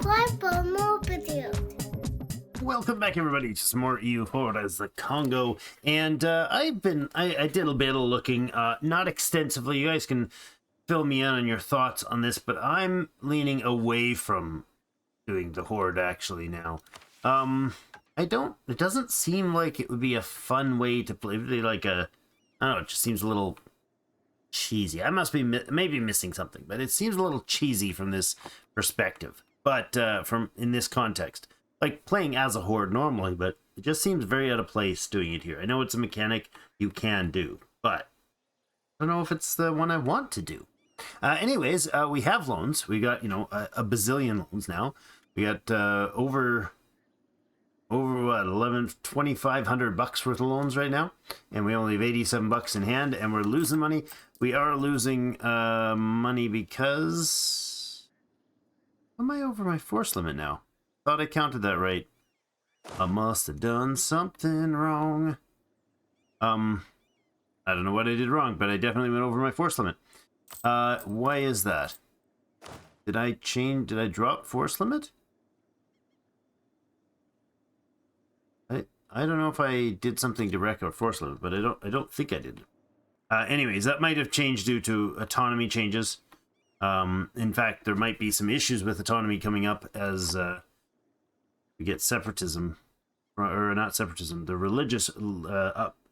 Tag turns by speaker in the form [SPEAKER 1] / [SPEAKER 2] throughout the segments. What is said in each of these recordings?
[SPEAKER 1] subscribe for more videos.
[SPEAKER 2] Welcome back, everybody, to some more EU4 as the Kongo. And I did a bit of looking, not extensively. You guys can fill me in on your thoughts on this, but I'm leaning away from doing the Horde actually now. It doesn't seem like it would be a fun way to play. Like I don't know, it just seems a little cheesy. I must be maybe missing something, but it seems a little cheesy from this perspective. But from in this context, like playing as a Horde normally, but it just seems very out of place doing it here. I know it's a mechanic you can do, but I don't know if it's the one I want to do. Anyways, we have loans. We got, a bazillion loans now. We got over what, 2,500 bucks worth of loans right now, and we only have 87 bucks in hand, and we're losing money. We are losing money because am I over my force limit now? Thought I counted that right. I must have done something wrong. I don't know what I did wrong, but I definitely went over my force limit. Why is that? Did I drop force limit? I don't know if I did something to wreck our force limit, but I don't think I did. Anyways, that might have changed due to autonomy changes. In fact, there might be some issues with autonomy coming up as we get separatism, or not separatism, the religious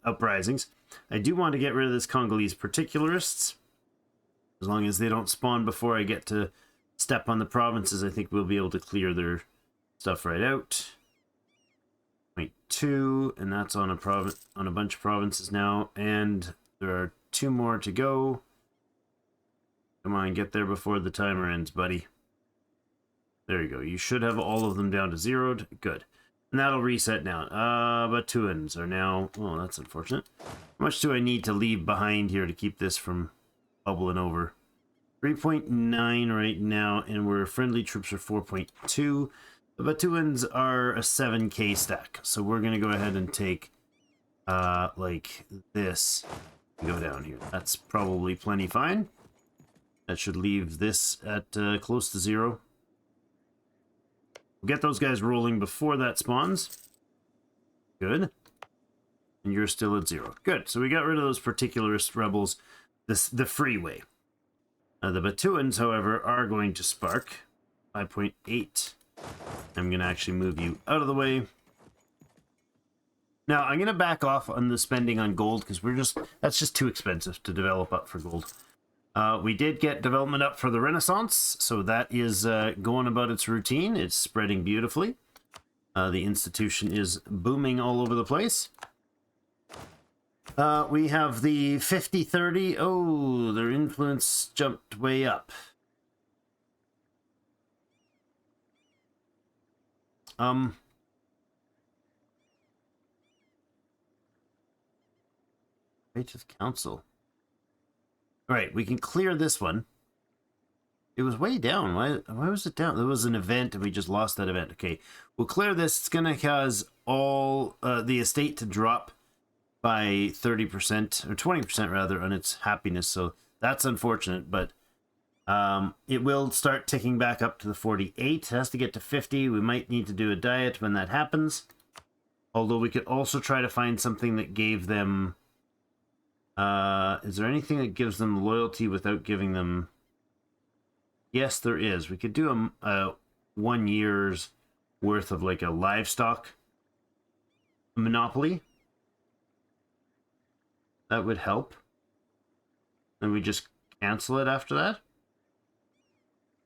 [SPEAKER 2] uprisings. I do want to get rid of this Congolese particularists. As long as they don't spawn before I get to step on the provinces, I think we'll be able to clear their stuff right out. 0.2, and that's on a bunch of provinces now, and there are 2 more to go. Come on, get there before the timer ends, buddy. There you go. You should have all of them down to zeroed. Good. And that'll reset now. Batuans are now... Oh, that's unfortunate. How much do I need to leave behind here to keep this from bubbling over? 3.9 right now, and we're friendly troops are 4.2. The Batuans are a 7k stack, so we're going to go ahead and take, like this, and go down here. That's probably plenty fine. That should leave this at close to 0. We'll get those guys rolling before that spawns. Good. And you're still at 0. Good. So we got rid of those particularist rebels the freeway. The Batuans, however, are going to spark. 5.8. I'm going to actually move you out of the way. Now, I'm going to back off on the spending on gold because that's just too expensive to develop up for gold. We did get development up for the Renaissance, so that is going about its routine. It's spreading beautifully. The institution is booming all over the place. We have the 50-30. Oh, their influence jumped way up. Righteous Council. Alright, we can clear this one. It was way down. Why was it down? There was an event and we just lost that event. Okay, we'll clear this. It's going to cause all the estate to drop by 30%, or 20% rather, on its happiness. So that's unfortunate, but it will start ticking back up to the 48. It has to get to 50. We might need to do a diet when that happens. Although we could also try to find something that gave them... is there anything that gives them loyalty without giving them... Yes, there is. We could do a 1 year's worth of like a livestock monopoly. That would help. And we just cancel it after that.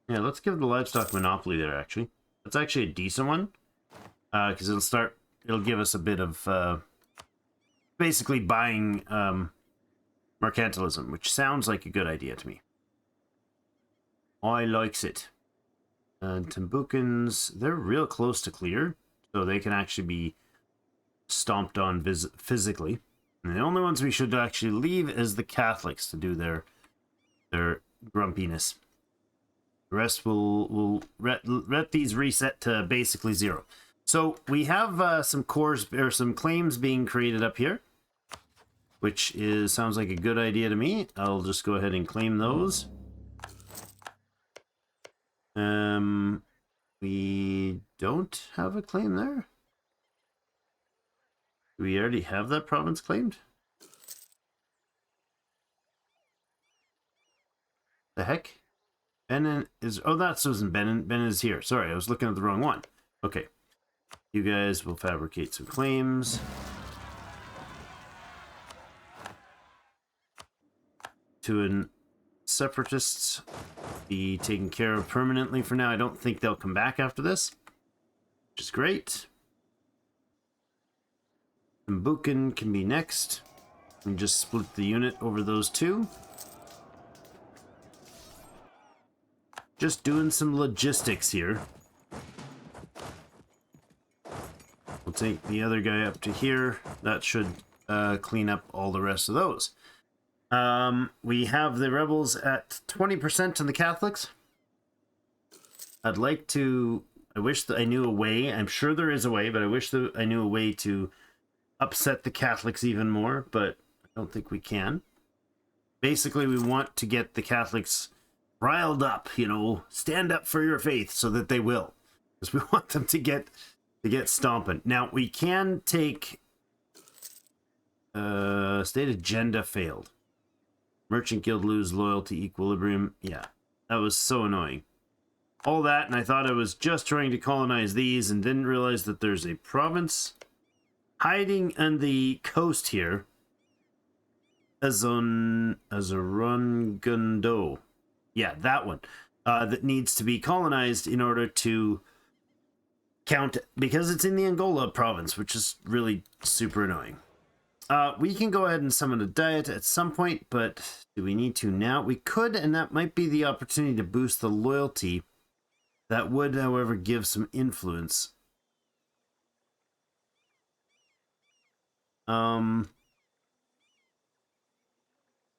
[SPEAKER 2] Yeah, let's give the livestock monopoly there, actually. That's actually a decent one. Because it'll give us a bit of basically buying mercantilism, which sounds like a good idea to me. I likes it. Timbukans, they're real close to clear, so they can actually be stomped on physically. And the only ones we should actually leave is the Catholics to do their grumpiness. The rest will let these reset to basically 0. So we have some cores or some claims being created up here, which sounds like a good idea to me. I'll just go ahead and claim those. We don't have a claim there? Do we already have that province claimed? The heck? Benin is... Oh, that's Susan. Benin is here. Sorry, I was looking at the wrong one. Okay. You guys will fabricate some claims. To an separatists be taken care of permanently for now. I don't think they'll come back after this, which is great. Mbukin can be next. We just split the unit over those two. Just doing some logistics here. We'll take the other guy up to here. That should clean up all the rest of those. We have the rebels at 20% and the Catholics. I'd like to... I wish that I knew a way. I'm sure there is a way, but I wish that I knew a way to upset the Catholics even more, but I don't think we can. Basically, we want to get the Catholics riled up, you know, stand up for your faith so that they will. Because we want them to get stomping. Now, we can take... state agenda failed. Merchant Guild lose loyalty equilibrium. Yeah, that was so annoying. All that, and I thought I was just trying to colonize these and didn't realize that there's a province hiding on the coast here. Azarungundo. Yeah, that one. That needs to be colonized in order to count, because it's in the Angola province, which is really super annoying. We can go ahead and summon a diet at some point, but do we need to now? We could, and that might be the opportunity to boost the loyalty. That would, however, give some influence.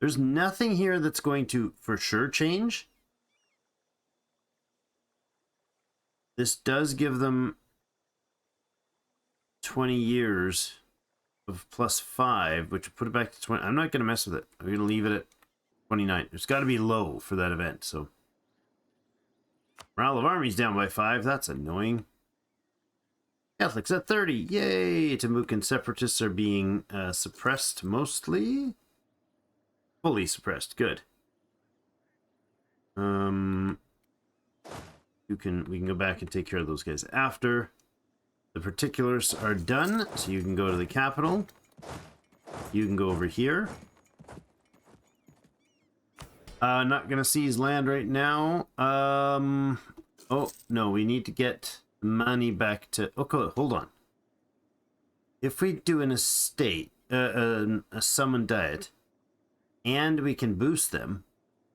[SPEAKER 2] There's nothing here that's going to for sure change. This does give them 20 years of +5, which would put it back to 20. I'm not going to mess with it. I'm going to leave it at 29. It's got to be low for that event, so. Morale of armies down by 5. That's annoying. Catholics at 30. Yay! Timucan separatists are being suppressed mostly. Fully suppressed. Good. We can go back and take care of those guys after. The particulars are done, so you can go to the capital. You can go over here. Not gonna seize land right now. Oh no, we need to get money back to... Okay, hold on. If we do an estate, a summon diet, and we can boost them,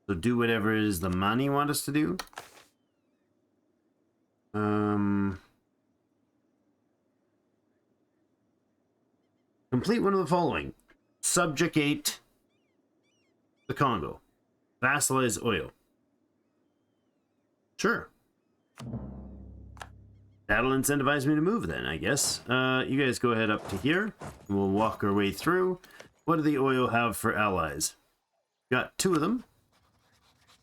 [SPEAKER 2] so do whatever it is the money want us to do. Complete one of the following. Subjugate the Congo. Vassalize oil. Sure. That'll incentivize me to move then, I guess. You guys go ahead up to here. And we'll walk our way through. What do the oil have for allies? Got 2 of them.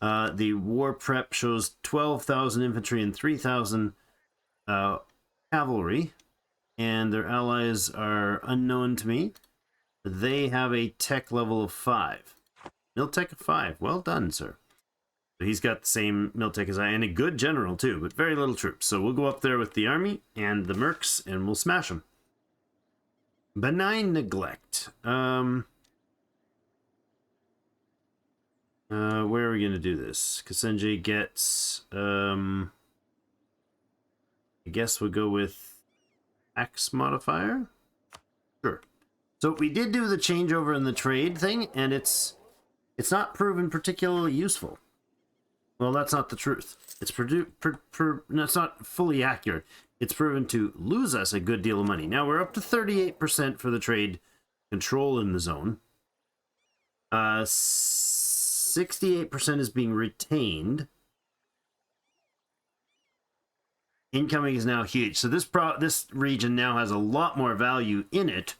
[SPEAKER 2] The war prep shows 12,000 infantry and 3,000 cavalry. And their allies are unknown to me. They have a tech level of 5. Miltech of 5. Well done, sir. So he's got the same Miltech as I, and a good general too, but very little troops. So we'll go up there with the army and the mercs, and we'll smash them. Benign neglect. Where are we going to do this? Kasenji gets... I guess we'll go with X modifier. Sure. So we did do the changeover in the trade thing, and it's not proven particularly useful. Well, that's not the truth. It's no, it's not fully accurate. It's proven to lose us a good deal of money. Now we're up to 38% for the trade control in the zone. 68% is being retained. Incoming is now huge. So this region now has a lot more value in it.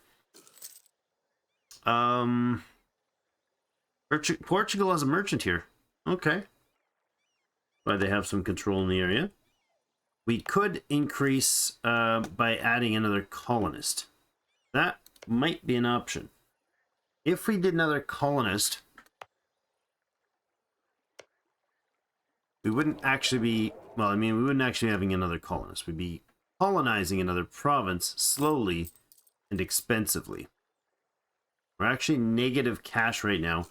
[SPEAKER 2] Portugal has a merchant here. Okay. Why they have some control in the area. we could increase by adding another colonist. That might be an option. If we did another colonist, we wouldn't actually be, well, I mean, we wouldn't actually be having another colonist. We'd be colonizing another province slowly and expensively. We're actually negative cash right now.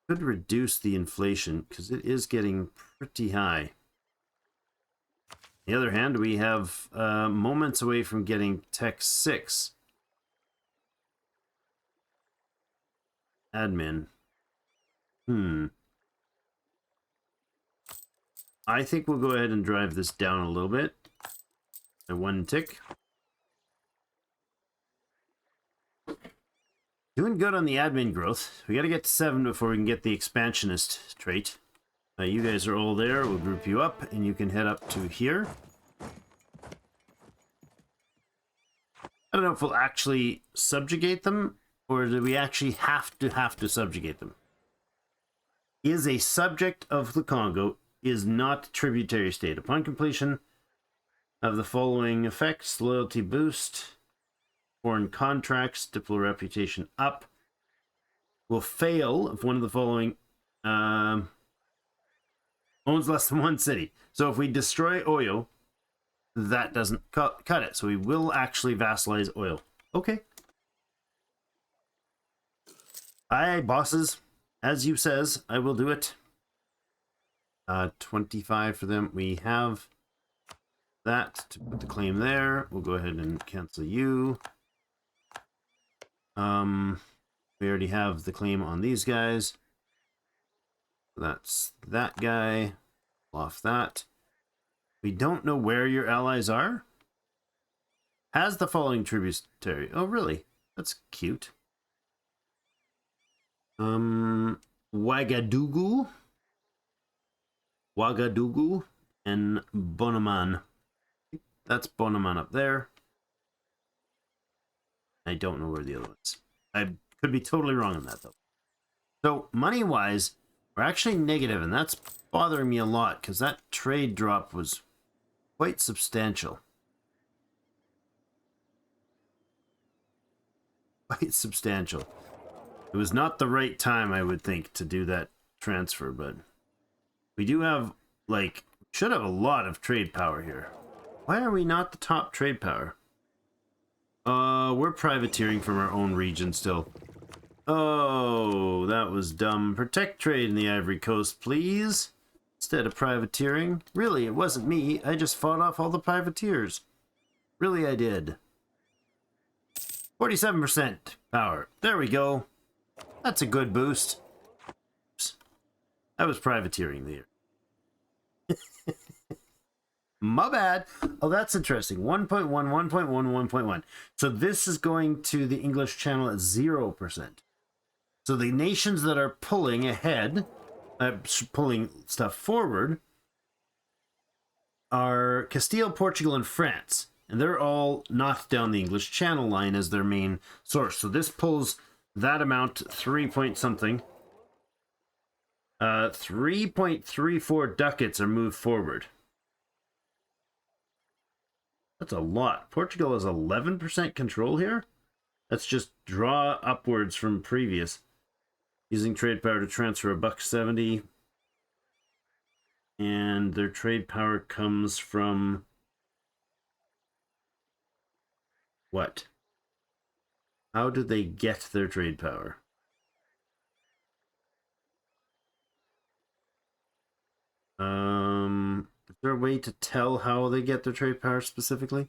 [SPEAKER 2] Could reduce the inflation because it is getting pretty high. On the other hand, we have moments away from getting Tech 6. Admin. I think we'll go ahead and drive this down a little bit. One tick. Doing good on the admin growth. We got to get to 7 before we can get the expansionist trait. You guys are all there. We'll group you up, and you can head up to here. I don't know if we'll actually subjugate them, or do we actually have to subjugate them? Is a subject of the Congo, is not tributary state. Upon completion of the following effects: loyalty boost, foreign contracts, diplo reputation up, will fail if one of the following owns less than one city. So if we destroy Oyo, that doesn't cut it. So we will actually vassalize Oyo. Okay. Aye, bosses. As you says, I will do it. 25 for them. We have that to put the claim there. We'll go ahead and cancel you. We already have the claim on these guys. That's that guy. Off that. We don't know where your allies are. Has the following tributary. Oh, really? That's cute. Ouagadougou, and Bonaman. That's Bonaman up there. I don't know where the other ones. I could be totally wrong on that, though. So, money-wise, we're actually negative, and that's bothering me a lot, because that trade drop was quite substantial. Quite substantial. It was not the right time, I would think, to do that transfer, but we do have, like, should have a lot of trade power here. Why are we not the top trade power? We're privateering from our own region still. Oh, that was dumb. Protect trade in the Ivory Coast, please. Instead of privateering. Really, it wasn't me. I just fought off all the privateers. Really, I did. 47% power. There we go. That's a good boost. Oops. I was privateering there. My bad. Oh, that's interesting. 1.1, 1.1, 1.1. So this is going to the English Channel at 0%. So the nations that are pulling ahead, pulling stuff forward, are Castile, Portugal, and France. And they're all not down the English Channel line as their main source. So this pulls that amount 3 point something. 3.34 ducats are moved forward. That's a lot. Portugal has 11% control here. Let's just draw upwards from previous. Using trade power to transfer $1.70. And their trade power comes from what? How do they get their trade power? Is there a way to tell how they get their trade power specifically?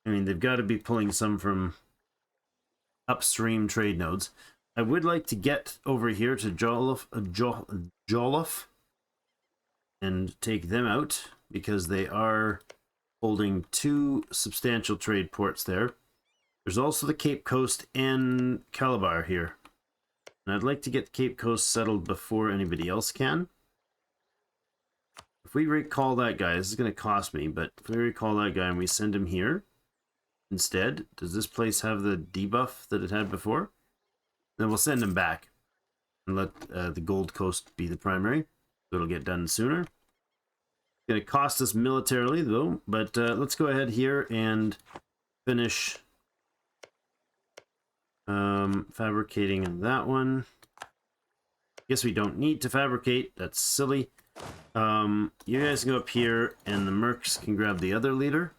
[SPEAKER 2] I mean, they've got to be pulling some from upstream trade nodes. I would like to get over here to Jollof and take them out because they are holding 2 substantial trade ports there. There's also the Cape Coast and Calabar here. And I'd like to get Cape Coast settled before anybody else can. If we recall that guy, this is going to cost me, but if we recall that guy and we send him here instead, does this place have the debuff that it had before? Then we'll send him back and let the Gold Coast be the primary. So it'll get done sooner. Going to cost us militarily, though. But let's go ahead here and finish fabricating that one. Guess we don't need to fabricate. That's silly. You guys can go up here, and the mercs can grab the other leader.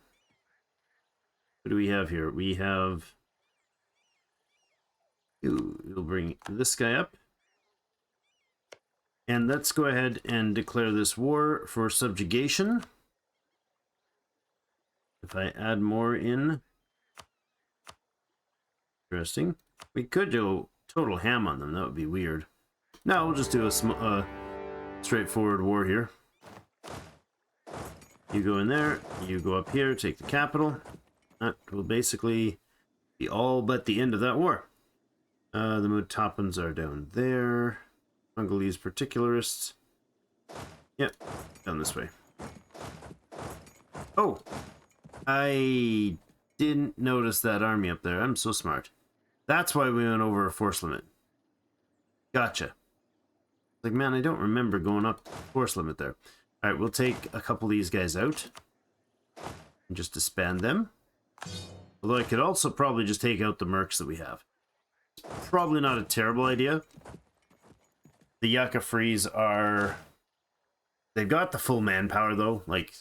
[SPEAKER 2] What do we have here? We have... You'll bring this guy up. And let's go ahead and declare this war for subjugation. If I add more in... Interesting. We could do total ham on them. That would be weird. No, we'll just do a straightforward war here. You go in there. You go up here. Take the capital. That will basically be all but the end of that war. The Mutapans are down there. Congolese particularists. Yep, down this way. Oh! I didn't notice that army up there. I'm so smart. That's why we went over a force limit. Gotcha. Like, man, I don't remember going up force limit there. Alright, we'll take a couple of these guys out. And just disband them. Although I could also probably just take out the mercs that we have. It's probably not a terrible idea. The Yucca Frees are... They've got the full manpower, though. Like,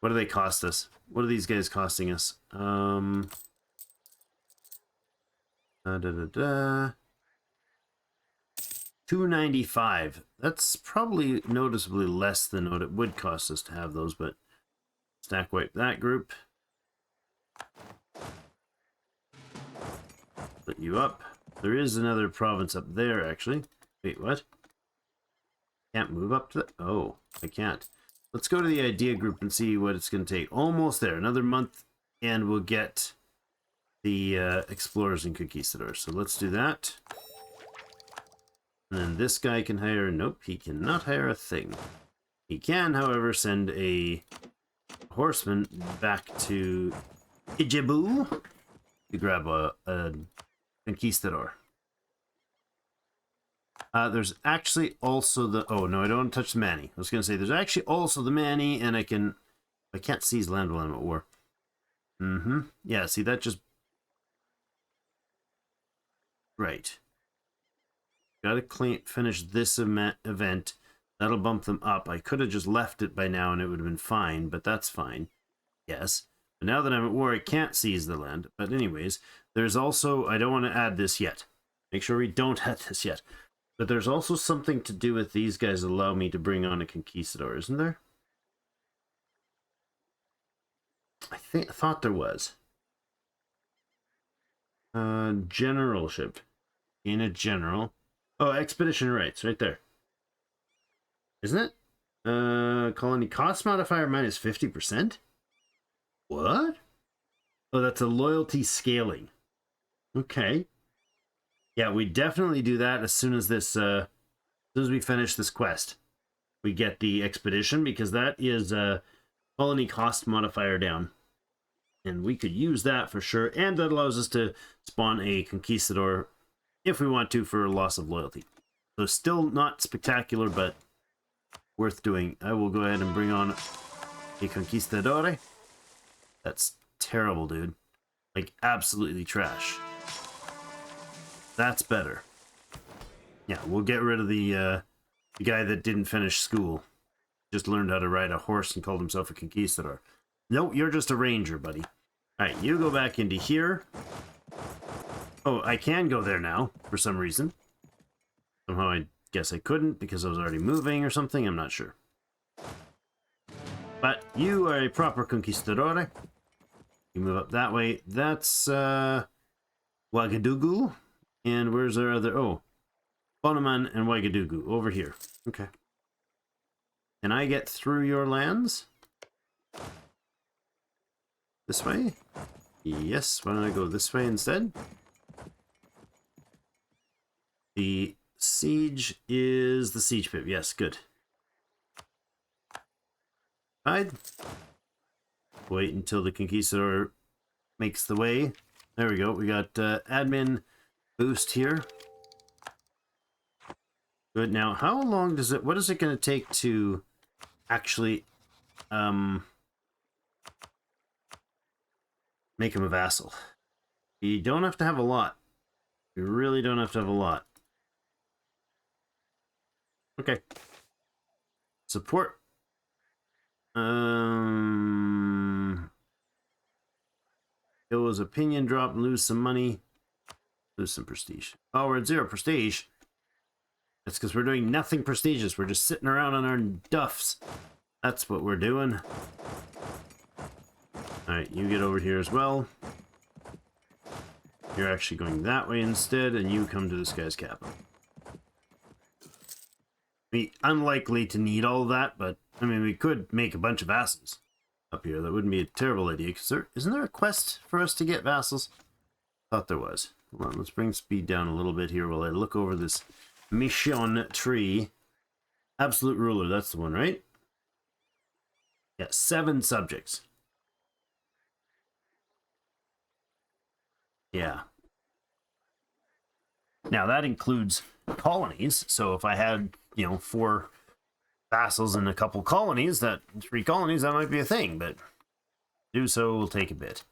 [SPEAKER 2] what do they cost us? What are these guys costing us? 295. That's probably noticeably less than what it would cost us to have those, but stack wipe that group. Put you up. There is another province up there, actually. Wait, what? Can't move up to that? Oh, I can't. Let's go to the idea group and see what it's going to take. Almost there. Another month, and we'll get the explorers and conquistadors. So let's do that. And then this guy can hire... Nope, he cannot hire a thing. He can, however, send a horseman back to Ijebu to grab a conquistador. There's actually also the... Oh, no, I don't want to touch the Manny. I was going to say, there's actually also the Manny, and I can't seize land while I'm at war. Yeah, see, that just... Right. Gotta finish this event. That'll bump them up. I could have just left it by now, and it would have been fine, but that's fine. Yes. But now that I'm at war, I can't seize the land. But anyways, there's also... I don't want to add this yet. Make sure we don't add this yet. But there's also something to do with these guys allow me to bring on a conquistador, isn't there? I thought there was. Generalship. In a general. Oh, expedition rights, right there. Isn't it? Colony cost modifier minus 50%? What? Oh, that's a loyalty scaling. Okay. Yeah, we definitely do that as soon as this, as soon as we finish this quest. We get the expedition, because that is a colony cost modifier down. And we could use that for sure, and that allows us to spawn a conquistador if we want to for loss of loyalty. So still not spectacular, but worth doing. I will go ahead and bring on a conquistador. That's terrible, dude. Like, absolutely trash. That's better. Yeah, we'll get rid of the guy that didn't finish school. Just learned how to ride a horse and called himself a conquistador. Nope, you're just a ranger, buddy. Alright, you go back into here. Oh, I can go there now, for some reason. Somehow I guess I couldn't, because I was already moving or something, I'm not sure. But you are a proper conquistador. You move up that way. That's, Ouagadougou. And where's our other... Oh, Bonaman and Ouagadougou, over here. Okay. Can I get through your lands? This way? Yes, why don't I go this way instead? The siege is the siege pit. Yes, good. Hide. Wait until the conquistador makes the way. There we go. We got admin boost here. Good. Now, how long does it... What is it going to take to actually make him a vassal. You don't have to have a lot. You really don't have to have a lot. Okay. Support. Kill his opinion drop, lose some money, lose some prestige. Oh, we're at 0 prestige. That's because we're doing nothing prestigious. We're just sitting around on our duffs. That's what we're doing. Alright, you get over here as well. You're actually going that way instead, and you come to this guy's capital. I mean, unlikely to need all of that, but I mean, we could make a bunch of vassals up here. That wouldn't be a terrible idea, because isn't there a quest for us to get vassals? Thought there was. Hold on, let's bring speed down a little bit here while I look over this mission tree. Absolute ruler, that's the one, right? Yeah, 7 subjects. Yeah. Now that includes colonies, so if I had, 4 vassals and a couple colonies, 3 colonies, that might be a thing, but do so will take a bit.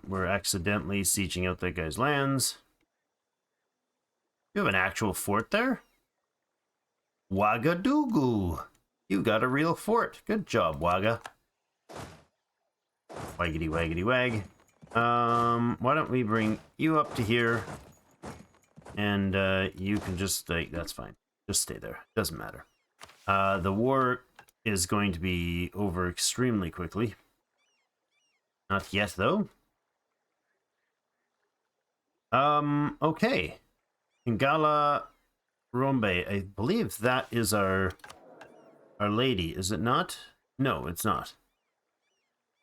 [SPEAKER 2] We're accidentally sieging out that guy's lands. You have an actual fort there? Wagadoogoo! You got a real fort. Good job, Waga. Waggity waggity wag. Why don't we bring you up to here? And you can just that's fine. Just stay there. Doesn't matter. The war is going to be over extremely quickly. Not yet, though. Okay. Ingala Rombe. I believe that is our lady, is it not? No, it's not.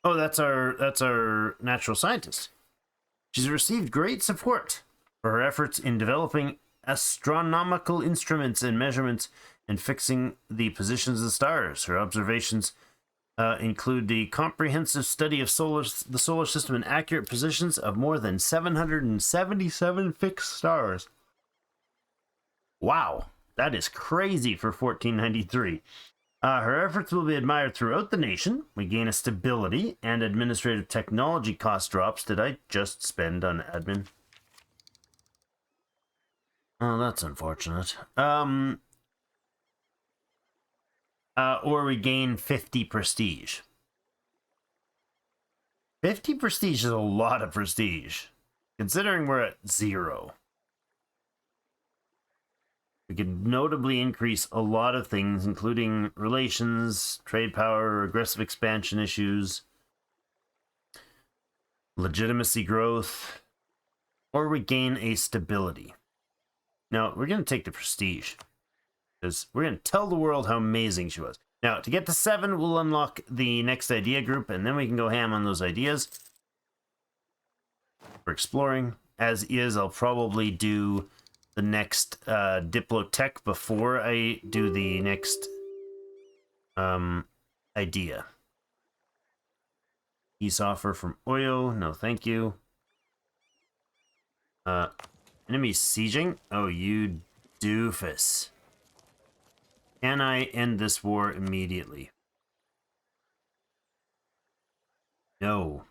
[SPEAKER 2] Oh, that's our natural scientist. She's received great support for her efforts in developing astronomical instruments and measurements and fixing the positions of the stars. Her observations include the comprehensive study of the solar system and accurate positions of more than 777 fixed stars. Wow, that is crazy for 1493. Her efforts will be admired throughout the nation. We gain a stability and administrative technology cost drops. Did I just spend on admin? Oh, that's unfortunate. Or we gain 50 prestige. 50 prestige is a lot of prestige, considering we're at 0. We could notably increase a lot of things, including relations, trade power, aggressive expansion issues, legitimacy growth, or we gain a stability. Now, we're going to take the prestige, because we're going to tell the world how amazing she was. Now, to get to 7, we'll unlock the next idea group, and then we can go ham on those ideas. For exploring. As is, I'll probably do the next Diplotech before I do the next idea. Peace offer from Oyo. No, thank you. Enemy sieging? Oh, you doofus. Can I end this war immediately? No.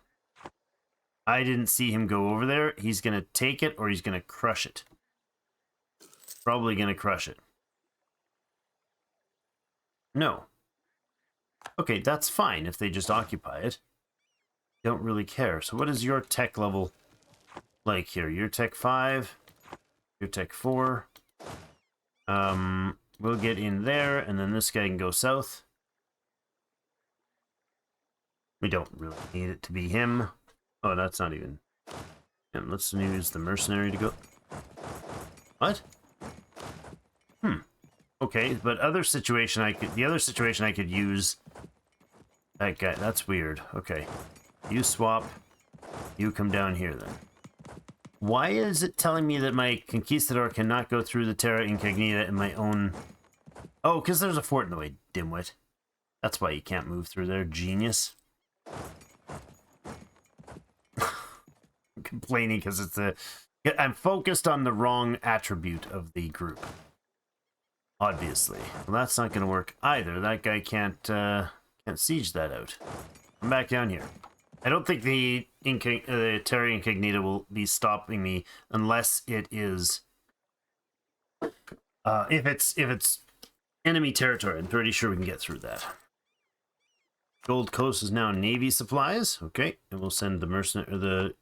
[SPEAKER 2] I didn't see him go over there. He's going to take it or he's going to crush it. Probably going to crush it. No. Okay, that's fine if they just occupy it. Don't really care. So what is your tech level like here? Your tech 5. Your tech 4. We'll get in there, and then this guy can go south. We don't really need it to be him. Oh, that's not even him. Let's use the mercenary to go. What? Okay, but the other situation I could use that guy. That's weird. Okay. You swap. You come down here then. Why is it telling me that my conquistador cannot go through the terra incognita in my own... Oh, because there's a fort in the way, dimwit. That's why you can't move through there, genius. I'm complaining because it's I'm focused on the wrong attribute of the group. Obviously. Well, that's not going to work either. That guy can't siege that out. I'm back down here. I don't think the Terra Incognita will be stopping me unless it is if it's enemy territory. I'm pretty sure we can get through that. Gold Coast is now Navy supplies. Okay, and we'll send the mercenary or the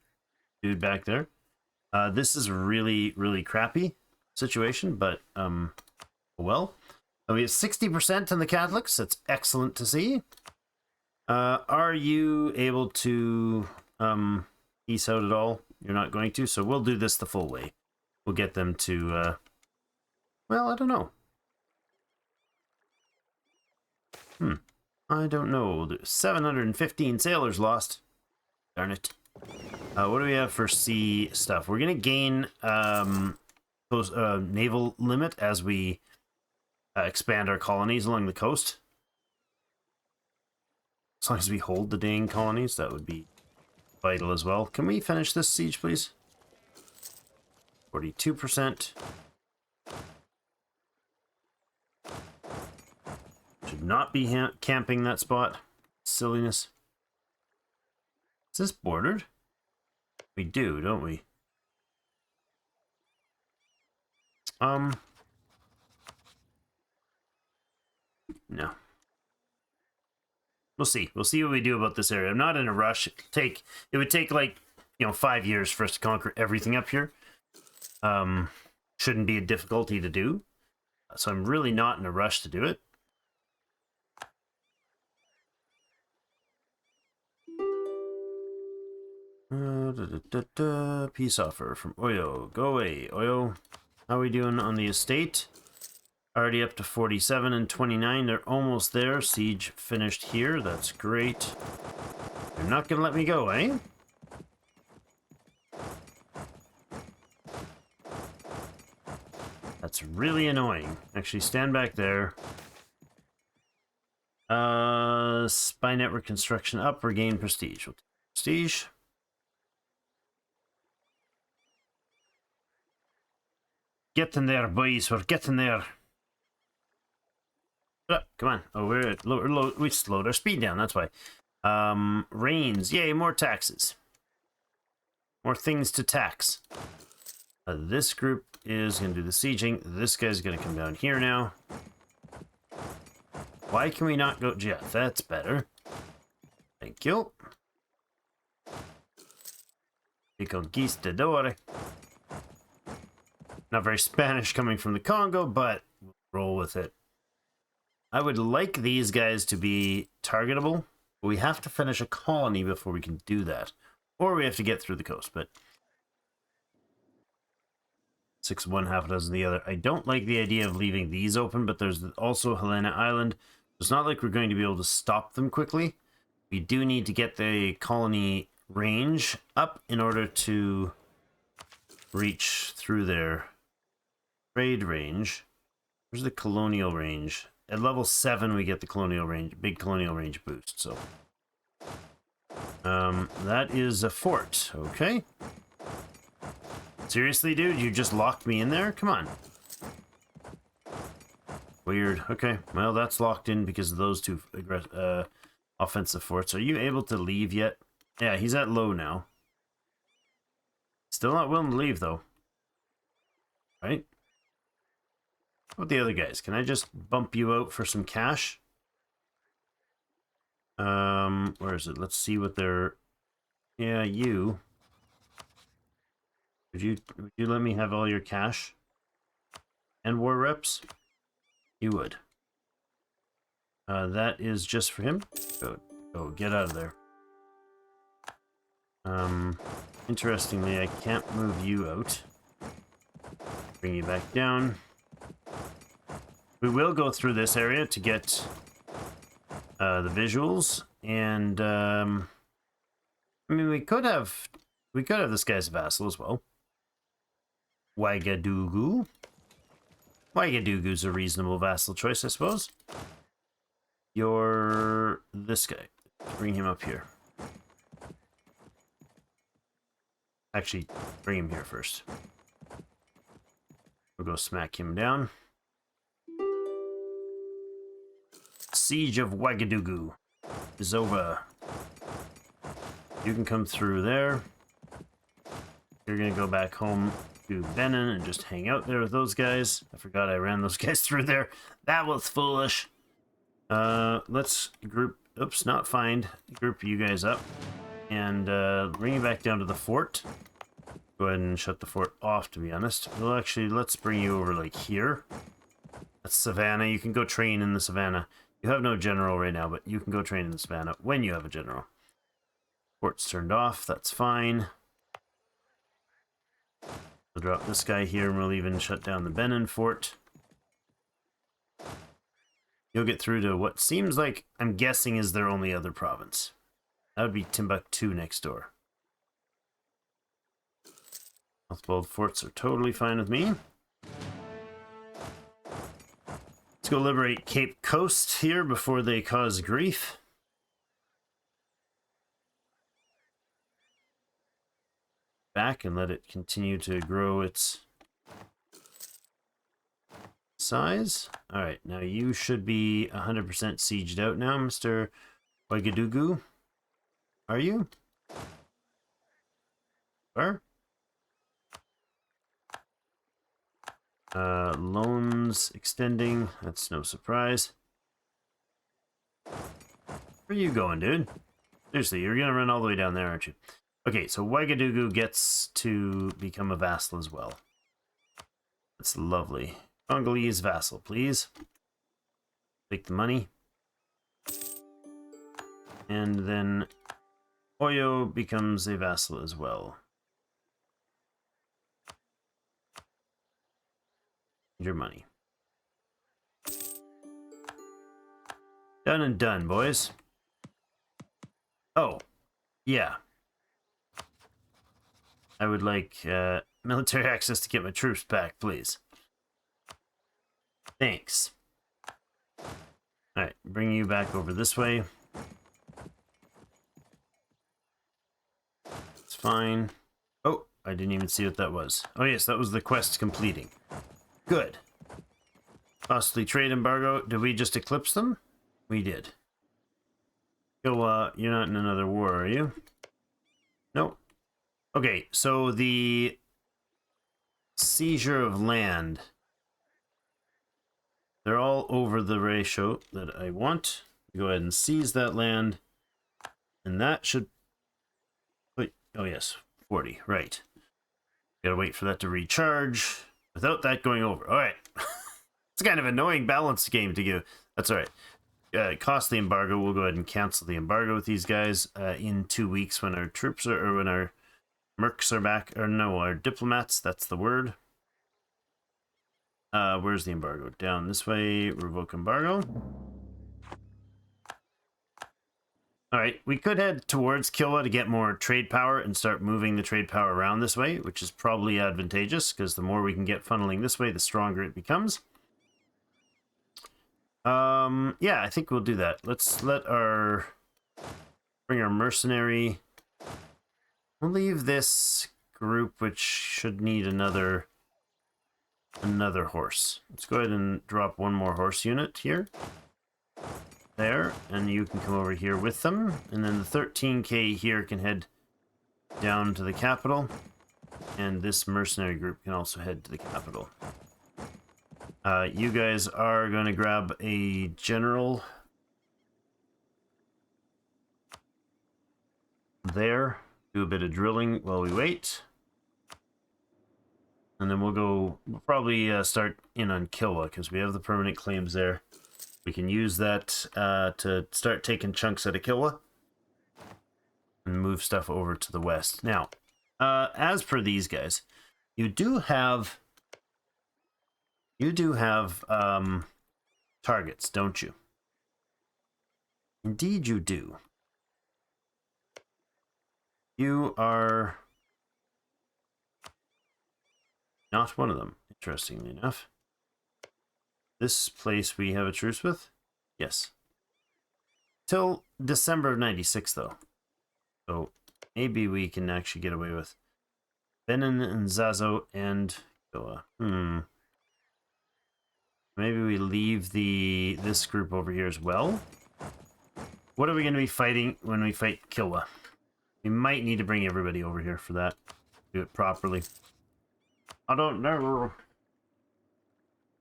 [SPEAKER 2] dude back there. This is really, really crappy situation, but well. We have 60% on the Catholics. That's excellent to see. Are you able to peace out at all? You're not going to, so we'll do this the full way. We'll get them to, well, I don't know. I don't know. We'll do 715 sailors lost. Darn it. What do we have for sea stuff? We're going to gain naval limit as we expand our colonies along the coast. As long as we hold the dang colonies, that would be vital as well. Can we finish this siege, please? 42%. Should not be camping that spot. Silliness. Is this bordered? We do, don't we? No. We'll see. We'll see what we do about this area. I'm not in a rush. It would take like, 5 years for us to conquer everything up here. Shouldn't be a difficulty to do. So I'm really not in a rush to do it. Peace offer from Oyo. Go away, Oyo. How are we doing on the estate? Already up to 47 and 29. They're almost there. Siege finished here. That's great. You're not going to let me go, eh? That's really annoying. Actually, stand back there. Spy network construction up. Regain prestige. We'll take prestige. Getting there, boys. We're getting there. Come on. Oh, we slowed our speed down. That's why. Rains. Yay, more taxes. More things to tax. This group is going to do the sieging. This guy's going to come down here now. Why can we not go? Yeah, that's better. Thank you. El Conquistador. Not very Spanish coming from the Congo, but we'll roll with it. I would like these guys to be targetable, but we have to finish a colony before we can do that. Or we have to get through the coast, but 6 one, half a dozen the other. I don't like the idea of leaving these open, but there's also Helena Island. It's not like we're going to be able to stop them quickly. We do need to get the colony range up in order to reach through their trade range. Where's the colonial range? At level 7, we get the colonial range, big colonial range boost. So, that is a fort. Okay. Seriously, dude, you just locked me in there? Come on. Weird. Okay. Well, that's locked in because of those two offensive forts. Are you able to leave yet? Yeah, he's at low now. Still not willing to leave though. Right? What about the other guys? Can I just bump you out for some cash? Where is it? Let's see what they're... Yeah, you. Would you let me have all your cash? And war reps? You would. That is just for him. Go, get out of there. Interestingly, I can't move you out. Bring you back down. We will go through this area to get the visuals, and I mean we could have this guy's vassal as well. Ouagadougou. Ouagadougou's a reasonable vassal choice, I suppose. You're this guy. Bring him up here. Actually, bring him here first. We'll go smack him down. siege of Ouagadougou is over. You can come through there. You're gonna go back home to Benin and just hang out there with those guys. I forgot I ran those guys through there. That was foolish. Let's group, oops, not find, group you guys up and bring you back down to the fort. Go ahead and shut the fort off, to be honest. Well, actually, let's bring you over like here. That's Savannah. You can go train in the Savannah. You have no general right now, but you can go train in the Savannah when you have a general. Fort's turned off. That's fine. We'll drop this guy here, and we'll even shut down the Benin fort. You'll get through to what seems like, I'm guessing, is their only other province. That would be Timbuktu next door. Southbold forts are totally fine with me. Let's go liberate Cape Coast here before they cause grief. Back and let it continue to grow its size. Alright, now you should be 100% sieged out now, Mr. Ouagadougou. Are you? Where? Loans extending. That's no surprise. Where are you going, dude? Seriously, you're gonna run all the way down there, aren't you? Okay, so Ouagadougou gets to become a vassal as well. That's lovely. Congolese vassal, please. Take the money. And then Oyo becomes a vassal as well. Your money. Done and done, boys. Oh, yeah. I would like military access to get my troops back, please. Thanks. Alright, bring you back over this way. It's fine. Oh, I didn't even see what that was. Oh yes, that was the quest completing. Good. Costly trade embargo. Did we just eclipse them? We did. So, you're not in another war, are you? Nope. Okay, so the seizure of land. They're all over the ratio that I want. Go ahead and seize that land. And that should... Wait, oh yes, 40, right. Gotta wait for that to recharge without that going over. Alright. It's kind of an annoying balance game to give. That's alright. Costly embargo. We'll go ahead and cancel the embargo with these guys in 2 weeks when our troops are, or when our mercs are back, or no, our diplomats, that's the word. Where's the embargo? Down this way, revoke embargo. Alright, we could head towards Kilwa to get more trade power and start moving the trade power around this way, which is probably advantageous, because the more we can get funneling this way, the stronger it becomes. Yeah, I think we'll do that. Let's let our... bring our mercenary... We'll leave this group, which should need another horse. Let's go ahead and drop one more horse unit here. There, and you can come over here with them. And then the 13k here can head down to the capital. And this mercenary group can also head to the capital. You guys are going to grab a general there. Do a bit of drilling while we wait. And then we'll probably start in on Kilwa, because we have the permanent claims there. We can use that to start taking chunks out of Kilwa. And move stuff over to the west. Now, as per these guys, you do have targets, don't you? Indeed you do. You are not one of them, interestingly enough. This place we have a truce with? Yes. Till December of 96, though. So maybe we can actually get away with Benin and Zazo and Goa. Maybe we leave this group over here as well. What are we going to be fighting when we fight Kilwa? We might need to bring everybody over here for that. Do it properly. I don't know.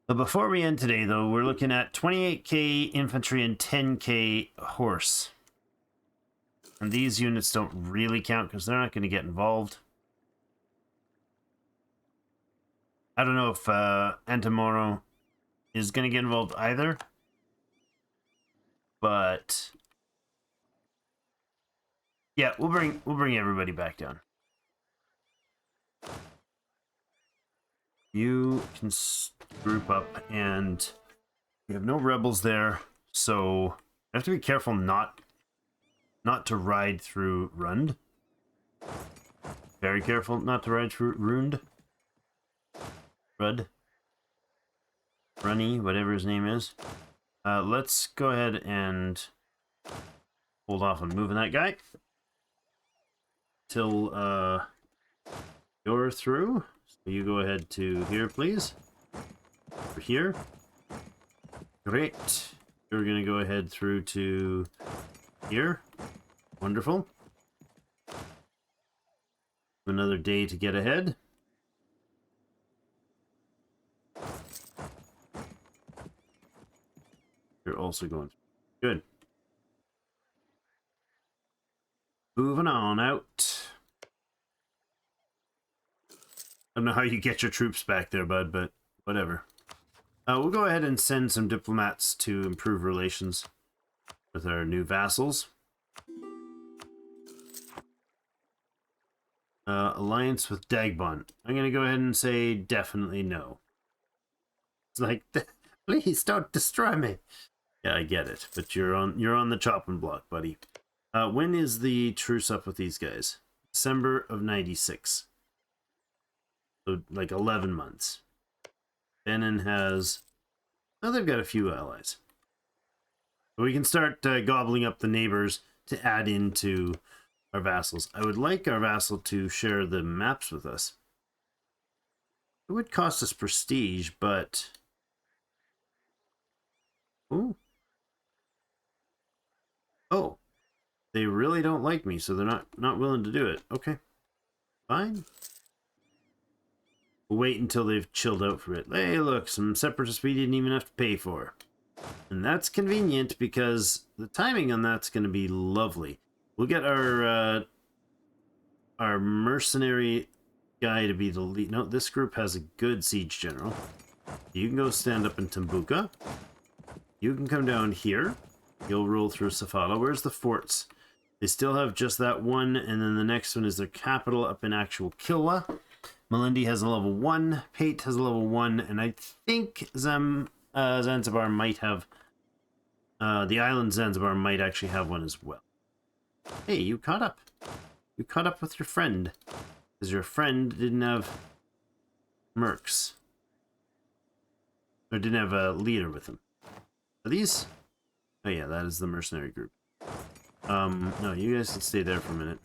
[SPEAKER 2] But before we end today, though, we're looking at 28k infantry and 10k horse. And these units don't really count because they're not going to get involved. I don't know if Antamoro is going to get involved either. But yeah, we'll bring everybody back down. You can group up, and we have no rebels there, so I have to be careful not to ride through Rund. Very careful not to ride through Rund. Runny, whatever his name is. Let's go ahead and hold off on moving that guy till you're through. So you go ahead to here, please. Over here. Great. You're gonna go ahead through to here. Wonderful. Another day to get ahead. You're also going. Good. Moving on out. I don't know how you get your troops back there, bud, but whatever. We'll go ahead and send some diplomats to improve relations with our new vassals. Alliance with Dagbon. I'm going to go ahead and say definitely no. It's like, please don't destroy me. Yeah, I get it, but you're on the chopping block, buddy. When is the truce up with these guys? December of 96. So like 11 months. Benin has... Oh, they've got a few allies. But we can start gobbling up the neighbors to add into our vassals. I would like our vassal to share the maps with us. It would cost us prestige, but... Ooh. Oh. They really don't like me, so they're not willing to do it. Okay. Fine. We'll wait until they've chilled out for it. Hey, look, some separatists we didn't even have to pay for. And that's convenient because the timing on that's going to be lovely. We'll get our mercenary guy to be the lead. No, this group has a good siege general. You can go stand up in Tambuka. You can come down here. You'll roll through Safala. Where's the forts? They still have just that one, and then the next one is their capital up in actual Kilwa. Malindi has a level 1, Pate has a level 1, and I think Zanzibar might have... the island Zanzibar might actually have one as well. Hey, you caught up. You caught up with your friend. Because your friend didn't have mercs. Or didn't have a leader with him. Are these? Oh yeah, that is the mercenary group. No, you guys can stay there for a minute.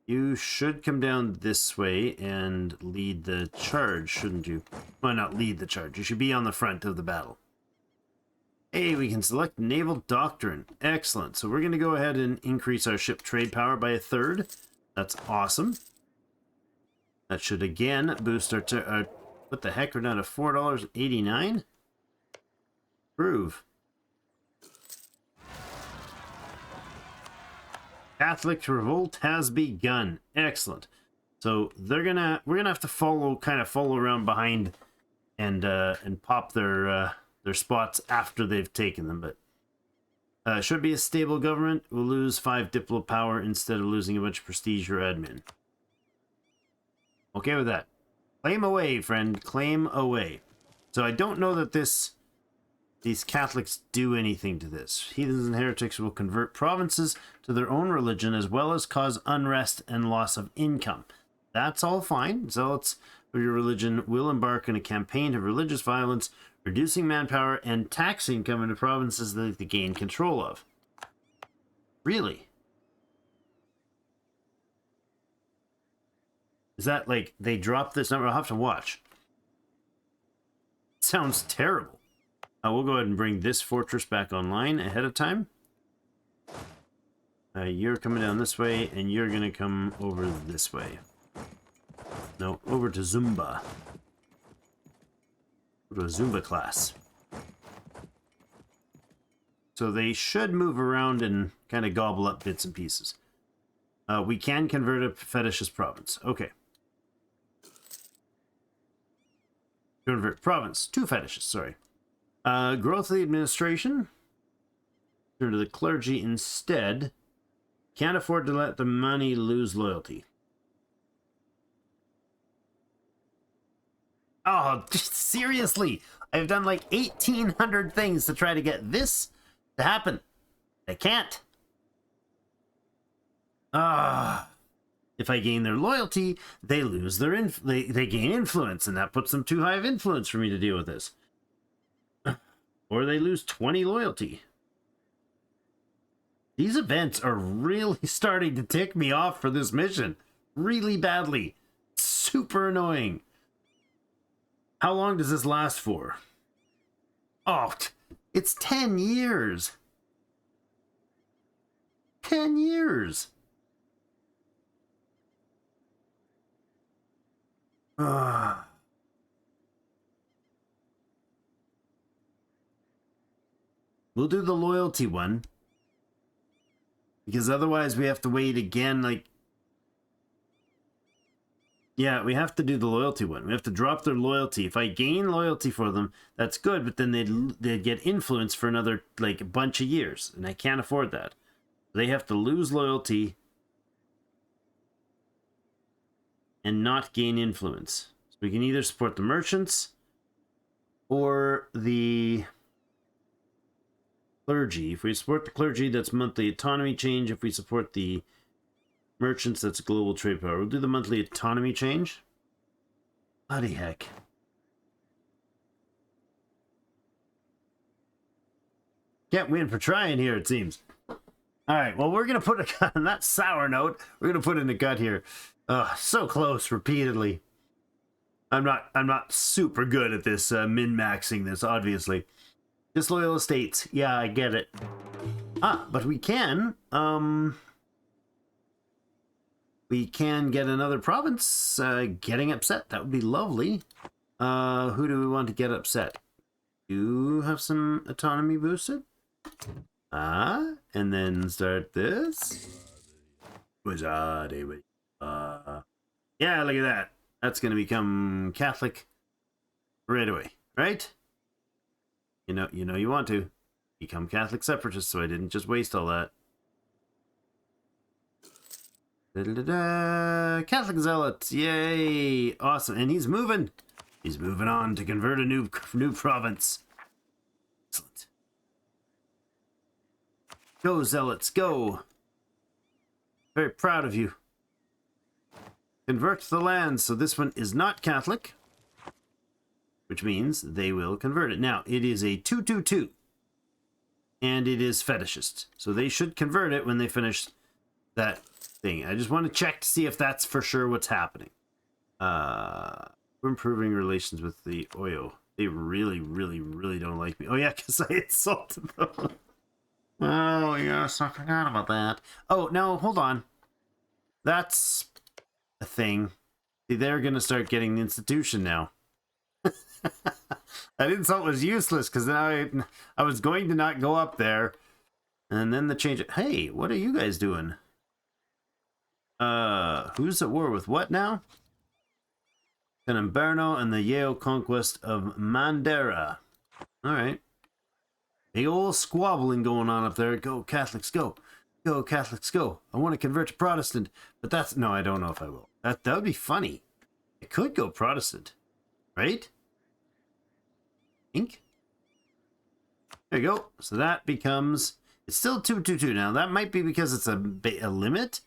[SPEAKER 2] You should come down this way and lead the charge, shouldn't you? Well, not lead the charge. You should be on the front of the battle. Hey, we can select Naval Doctrine. Excellent. So we're going to go ahead and increase our ship trade power by 1/3. That's awesome. That should again boost our... what the heck? We're down to $4.89? Prove. Catholic revolt has begun. Excellent. So we're gonna have to follow around behind and pop their spots after they've taken them. But should be a stable government. We'll lose 5 diplo power instead of losing a bunch of prestige or admin. Okay with that. Claim away, friend. Claim away. So I don't know that these Catholics do anything to this. Heathens and heretics will convert provinces to their own religion as well as cause unrest and loss of income. That's all fine. Zealots of your religion will embark on a campaign of religious violence, reducing manpower and tax income into provinces that they gain control of. Really? Is that like they drop this number? I'll have to watch. Sounds terrible. We'll go ahead and bring this fortress back online ahead of time. You're coming down this way, and you're going to come over this way. No, over to Zumba. Go to a Zumba class. So they should move around and kind of gobble up bits and pieces. We can convert a fetishist province. Okay. Convert province to fetishists, sorry. Growth of the administration. Turn to the clergy instead. Can't afford to let the money lose loyalty. Oh, seriously. I've done like 1,800 things to try to get this to happen. I can't. If I gain their loyalty, they lose their they gain influence, and that puts them too high of influence for me to deal with this. Or they lose 20 loyalty. These events are really starting to tick me off for this mission. Really badly. Super annoying. How long does this last for? Oh, it's 10 years. 10 years. We'll do the loyalty one. Because otherwise we have to wait again, like... Yeah, we have to do the loyalty one. We have to drop their loyalty. If I gain loyalty for them, that's good, but then they'd get influence for another, like, a bunch of years. And I can't afford that. They have to lose loyalty and not gain influence. So we can either support the merchants or the clergy. If we support the clergy, that's monthly autonomy change. If we support the merchants, that's global trade power. We'll do the monthly autonomy change. Bloody heck. Can't win for trying here, it seems. Alright, well, we're going to put a cut on that sour note. We're going to put in a cut here. So close, repeatedly. I'm not super good at this, min-maxing this, obviously. Disloyal estates. Yeah, I get it. But we can, get another province getting upset. That would be lovely. Who do we want to get upset? You have some autonomy boosted? And then start this. Yeah, look at that. That's going to become Catholic right away, right? You know you want to become Catholic separatist, so I didn't just waste all that. Catholic zealot, yay! Awesome, and he's moving. He's moving on to convert a new province. Excellent. Go, zealots, go! Very proud of you. Convert the land, so this one is not Catholic, which means they will convert it. Now, it is a 222, and it is fetishist, so they should convert it when they finish that thing. I just want to check to see if that's for sure what's happening. We're improving relations with the Oyo. They really, really, really don't like me. Oh yeah, because I insulted them. Oh yes, I forgot about that. Oh, no, hold on. That's a thing. See, they're going to start getting the institution now. That insult was useless because now I was going to not go up there. And then the change... Hey, what are you guys doing? Who's at war with what now? Canamberno and the Yale conquest of Mandera. Alright. Big old squabbling going on up there. Go Catholics, go. Go Catholics, go. I want to convert to Protestant. But that's... No, I don't know if I will. That would be funny. It could go Protestant. Right? Ink. There you go. So that becomes... It's still 222 now. That might be because it's a limit.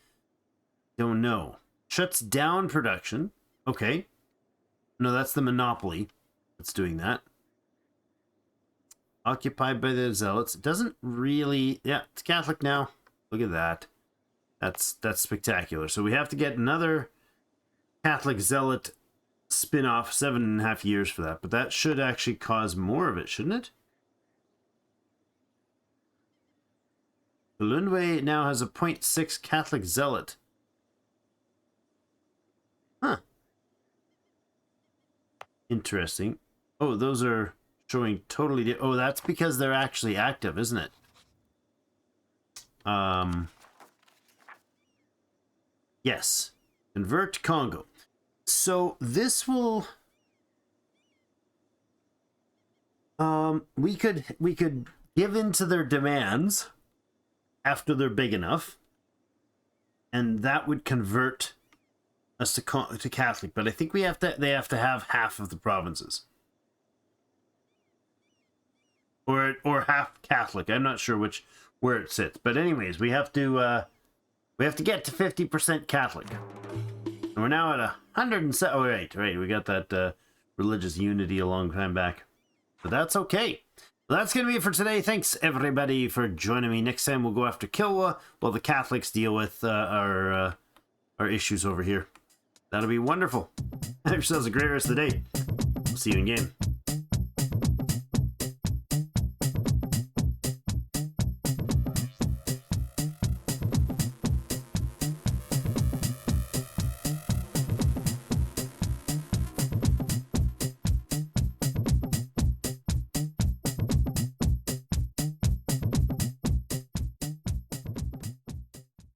[SPEAKER 2] Don't know. Shuts down production. Okay. No, that's the monopoly that's doing that. Occupied by the zealots. It doesn't really... Yeah, it's Catholic now. Look at that. That's spectacular. So we have to get another Catholic zealot spin off 7.5 years for that, but that should actually cause more of it, shouldn't it? Lundway now has a 0.6 Catholic zealot. Huh. Interesting. Oh, those are showing totally... Oh, that's because they're actually active, isn't it? Yes. Convert Congo. So this will... we could give in to their demands after they're big enough, and that would convert us to Catholic. But I think they have to have half of the provinces, or half Catholic. I'm not sure where it sits, but anyways, we have to get to 50% Catholic, and we're now at 107. Oh, right, we got that religious unity a long time back, but that's okay. Well, that's going to be it for today. Thanks, everybody, for joining me. Next time, we'll go after Kilwa while the Catholics deal with our issues over here. That'll be wonderful. Have yourselves a great rest of the day. See you in game.